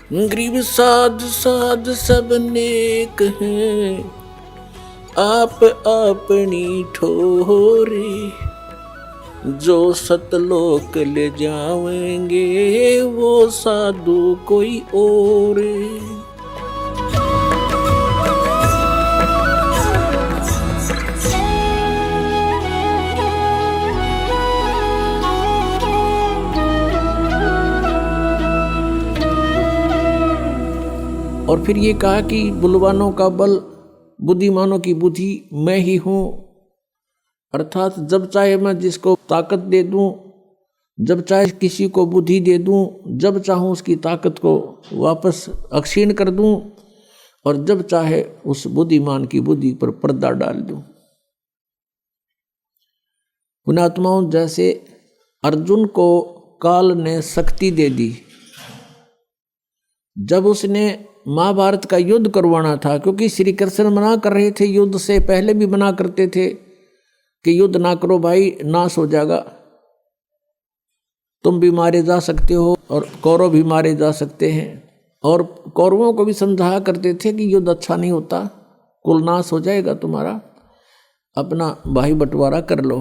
गरीब साध साध सब नेक हैं, आप अपनी ठोरे, जो सतलोक ले जाएंगे वो साधु कोई और। और फिर ये कहा कि बलवानों का बल, बुद्धिमानों की बुद्धि मैं ही हूं। अर्थात जब चाहे मैं जिसको ताकत दे दूं, जब चाहे किसी को बुद्धि दे दूं, जब चाहूं उसकी ताकत को वापस अक्षीण कर दूं, और जब चाहे उस बुद्धिमान की बुद्धि पर पर्दा डाल दूं। पुण्यात्माओं, जैसे अर्जुन को काल ने शक्ति दे दी, जब उसने महाभारत का युद्ध करवाना था, क्योंकि श्री कृष्ण मना कर रहे थे, युद्ध से पहले भी मना करते थे कि युद्ध ना करो भाई, नाश हो जाएगा, तुम भी मारे जा सकते हो और कौरव भी मारे जा सकते हैं। और कौरवों को भी समझाया करते थे कि युद्ध अच्छा नहीं होता, कुल नाश हो जाएगा तुम्हारा, अपना भाई बंटवारा कर लो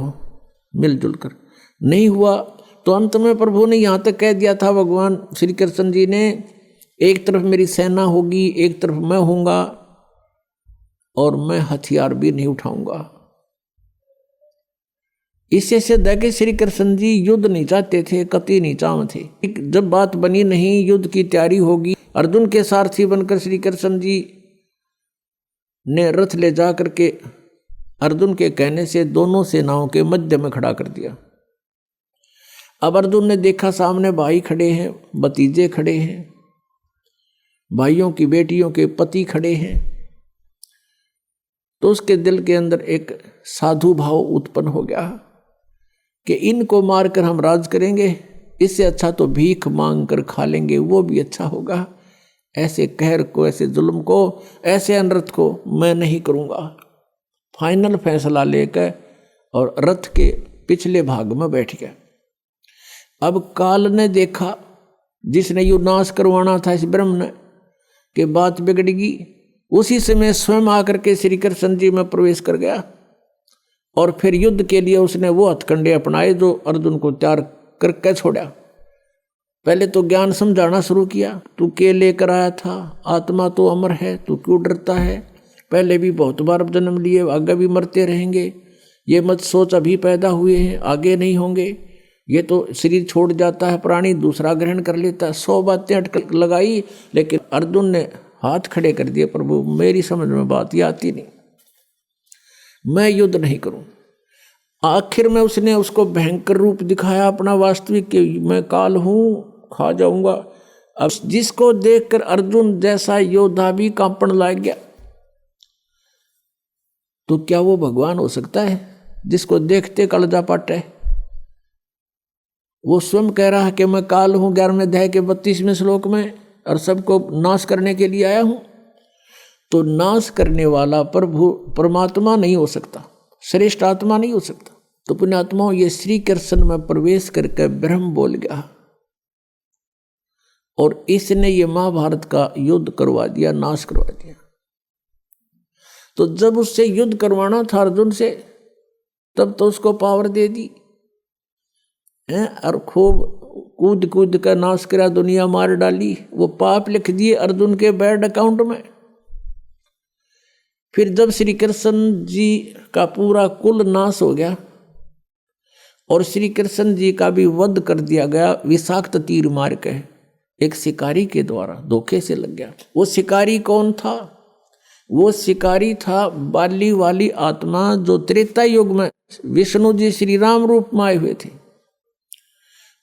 मिलजुल कर। नहीं हुआ तो अंत में प्रभु ने यहाँ तक कह दिया था, भगवान श्री कृष्ण जी ने, एक तरफ मेरी सेना होगी, एक तरफ मैं होऊंगा, और मैं हथियार भी नहीं उठाऊंगा। इससे सिद्ध है कि श्री कृष्ण जी युद्ध नहीं चाहते थे, कतई नहीं चाहते थे। जब बात बनी नहीं, युद्ध की तैयारी होगी, अर्जुन के सारथी बनकर श्री कृष्ण जी ने रथ ले जा करके अर्जुन के कहने से दोनों सेनाओं के मध्य में खड़ा कर दिया। अब अर्जुन ने देखा सामने भाई खड़े हैं, भतीजे खड़े हैं, भाइयों की बेटियों के पति खड़े हैं, तो उसके दिल के अंदर एक साधु भाव उत्पन्न हो गया कि इनको मारकर हम राज करेंगे, इससे अच्छा तो भीख मांग कर खा लेंगे, वो भी अच्छा होगा। ऐसे कहर को, ऐसे जुल्म को, ऐसे अनर्थ को मैं नहीं करूँगा। फाइनल फैसला लेकर और रथ के पिछले भाग में बैठ गया। अब काल ने देखा, जिसने यू नाश करवाना था इस ब्रह्म ने, कि बात बिगड़ेगी, उसी समय स्वयं आकर के श्री कृष्ण जी में प्रवेश कर गया, और फिर युद्ध के लिए उसने वो हथकंडे अपनाए जो अर्जुन को तैयार करके छोड़ा। पहले तो ज्ञान समझाना शुरू किया, तू के लेकर आया था, आत्मा तो अमर है, तू क्यों डरता है, पहले भी बहुत बार जन्म लिए, आगे भी मरते रहेंगे, ये मत सोच अभी पैदा हुए हैं आगे नहीं होंगे, ये तो शरीर छोड़ जाता है प्राणी, दूसरा ग्रहण कर लेता है। 100 बातें अटक लगाई, लेकिन अर्जुन ने हाथ खड़े कर दिए, प्रभु मेरी समझ में बात ये आती नहीं, मैं युद्ध नहीं करूं। आखिर में उसने उसको भयंकर रूप दिखाया अपना वास्तविक, कि मैं काल हूं, खा जाऊंगा। अब जिसको देखकर अर्जुन जैसा योद्धा भी कांपण लग गया, तो क्या वो भगवान हो सकता है जिसको देखते कलजा पाटे? वो स्वयं कह रहा है कि मैं काल हूं 11वें अध्याय के 32वें श्लोक में, और सबको नाश करने के लिए आया हूं। तो नाश करने वाला प्रभु परमात्मा नहीं हो सकता, श्रेष्ठ आत्मा नहीं हो सकता। तो पुण्यात्माओं, ये श्री कृष्ण में प्रवेश करके ब्रह्म बोल गया, और इसने ये महाभारत का युद्ध करवा दिया, नाश करवा दिया। तो जब उससे युद्ध करवाना था अर्जुन से, तब तो उसको पावर दे दी और खूब कूद कूद कर नाश करा, दुनिया मार डाली, वो पाप लिख दिए अर्जुन के बैड अकाउंट में। फिर जब श्री कृष्ण जी का पूरा कुल नाश हो गया और श्री कृष्ण जी का भी वध कर दिया गया, विषाक्त तीर मार के एक शिकारी के द्वारा धोखे से लग गया। वो शिकारी कौन था? वो शिकारी था बाली वाली आत्मा, जो त्रेता युग में विष्णु जी श्री राम रूप में आए हुए थे।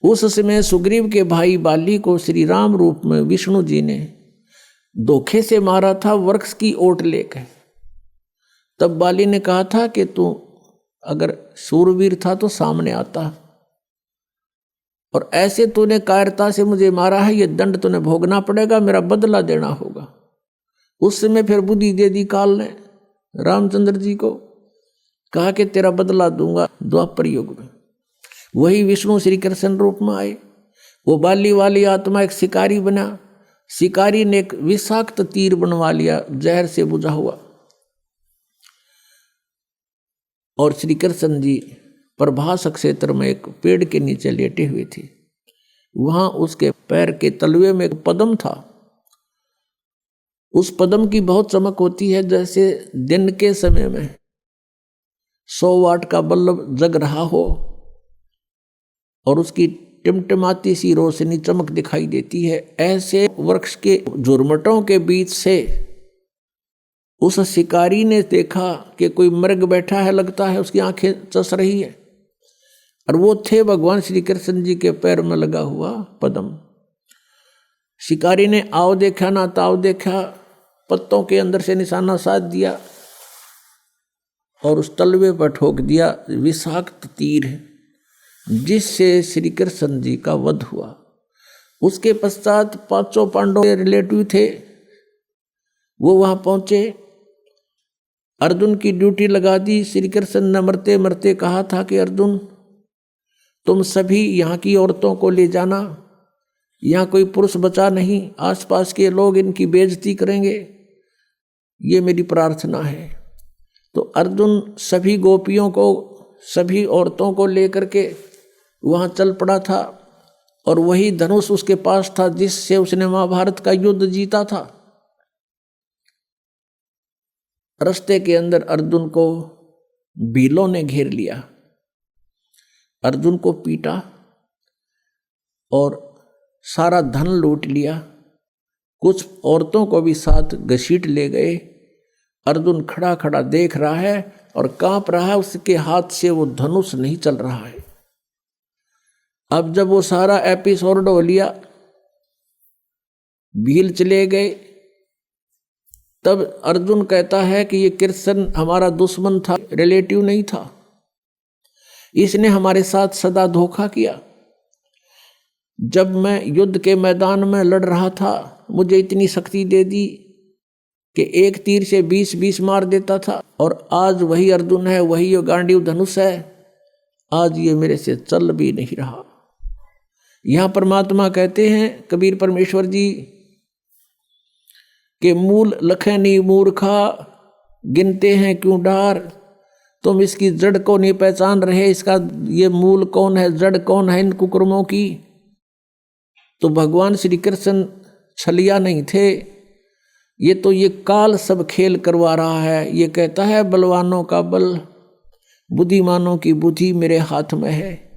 उस समय सुग्रीव के भाई बाली को श्री राम रूप में विष्णु जी ने धोखे से मारा था, वृक्ष की ओट लेकर। तब बाली ने कहा था कि तू अगर सूरवीर था तो सामने आता, और ऐसे तूने कायरता से मुझे मारा है, ये दंड तूने भोगना पड़ेगा, मेरा बदला देना होगा। उस समय फिर बुद्धि दे दी काल ने रामचंद्र जी को, कहा कि तेरा बदला दूंगा द्वापर युग में। वही विष्णु श्री कृष्ण रूप में आए। वो बाली वाली आत्मा एक शिकारी बना, शिकारी ने एक विषाक्त तीर बनवा लिया, जहर से बुझा हुआ, और श्री कृष्ण जी प्रभास क्षेत्र में एक पेड़ के नीचे लेटे हुए थे। वहां उसके पैर के तलवे में एक पद्म था। उस पद्म की बहुत चमक होती है, जैसे दिन के समय में 100 वाट का बल्ब जग रहा हो और उसकी टिमटिमाती सी रोशनी चमक दिखाई देती है। ऐसे वृक्ष के झुरमटों के बीच से उस शिकारी ने देखा कि कोई मृग बैठा है, लगता है उसकी आंखें चस रही है, और वो थे भगवान श्री कृष्ण जी के पैर में लगा हुआ पद्म। शिकारी ने आओ देखा ना ताव देखा, पत्तों के अंदर से निशाना साध दिया और उस तलवे पर ठोक दिया विषाक्त तीर, जिससे श्री कृष्ण जी का वध हुआ। उसके पश्चात 5 पांडवों के रिलेटिव थे, वो वहां पहुंचे, अर्जुन की ड्यूटी लगा दी। श्री कृष्ण ने मरते मरते कहा था कि अर्जुन तुम सभी यहाँ की औरतों को ले जाना, यहाँ कोई पुरुष बचा नहीं, आसपास के लोग इनकी बेइज्जती करेंगे, ये मेरी प्रार्थना है। तो अर्जुन सभी गोपियों को, सभी औरतों को लेकर के वहाँ चल पड़ा था, और वही धनुष उसके पास था जिससे उसने महाभारत का युद्ध जीता था। रास्ते के अंदर अर्जुन को भीलों ने घेर लिया, अर्जुन को पीटा और सारा धन लूट लिया, कुछ औरतों को भी साथ घसीट ले गए। अर्जुन खड़ा खड़ा देख रहा है और कांप रहा है, उसके हाथ से वो धनुष नहीं चल रहा है। अब जब वो सारा एपिसोड हो लिया, भील चले गए, तब अर्जुन कहता है कि ये कृष्ण हमारा दुश्मन था, रिलेटिव नहीं था, इसने हमारे साथ सदा धोखा किया। जब मैं युद्ध के मैदान में लड़ रहा था, मुझे इतनी शक्ति दे दी कि एक तीर से 20-20 मार देता था, और आज वही अर्जुन है, वही ये गांडीव धनुष है, आज ये मेरे से चल भी नहीं रहा। यहाँ परमात्मा कहते हैं, कबीर परमेश्वर जी, कि मूल लखनी मूर्खा गिनते हैं क्यों डार, तुम इसकी जड़ को नहीं पहचान रहे, इसका ये मूल कौन है, जड़ कौन है इन कुकर्मों की। तो भगवान श्री कृष्ण छलिया नहीं थे, ये काल सब खेल करवा रहा है। ये कहता है बलवानों का बल, बुद्धिमानों की बुद्धि मेरे हाथ में है,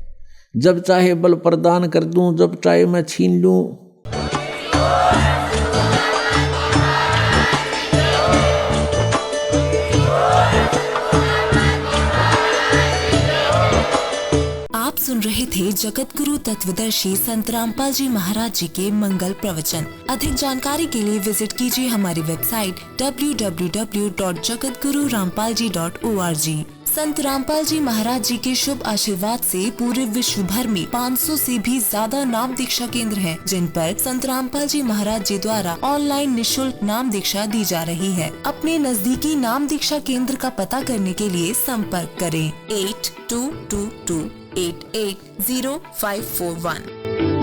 जब चाहे बल प्रदान कर दूं, जब चाहे मैं छीन लूं। आप सुन रहे थे जगत गुरु तत्वदर्शी संत रामपाल जी महाराज जी के मंगल प्रवचन। अधिक जानकारी के लिए विजिट कीजिए हमारी वेबसाइट www.jagatgururampalji.org। संत रामपाल जी महाराज जी के शुभ आशीर्वाद से पूरे विश्व भर में 500 से भी ज्यादा नाम दीक्षा केंद्र हैं, जिन पर संत रामपाल जी महाराज जी द्वारा ऑनलाइन निशुल्क नाम दीक्षा दी जा रही है। अपने नजदीकी नाम दीक्षा केंद्र का पता करने के लिए संपर्क करें 8222880541।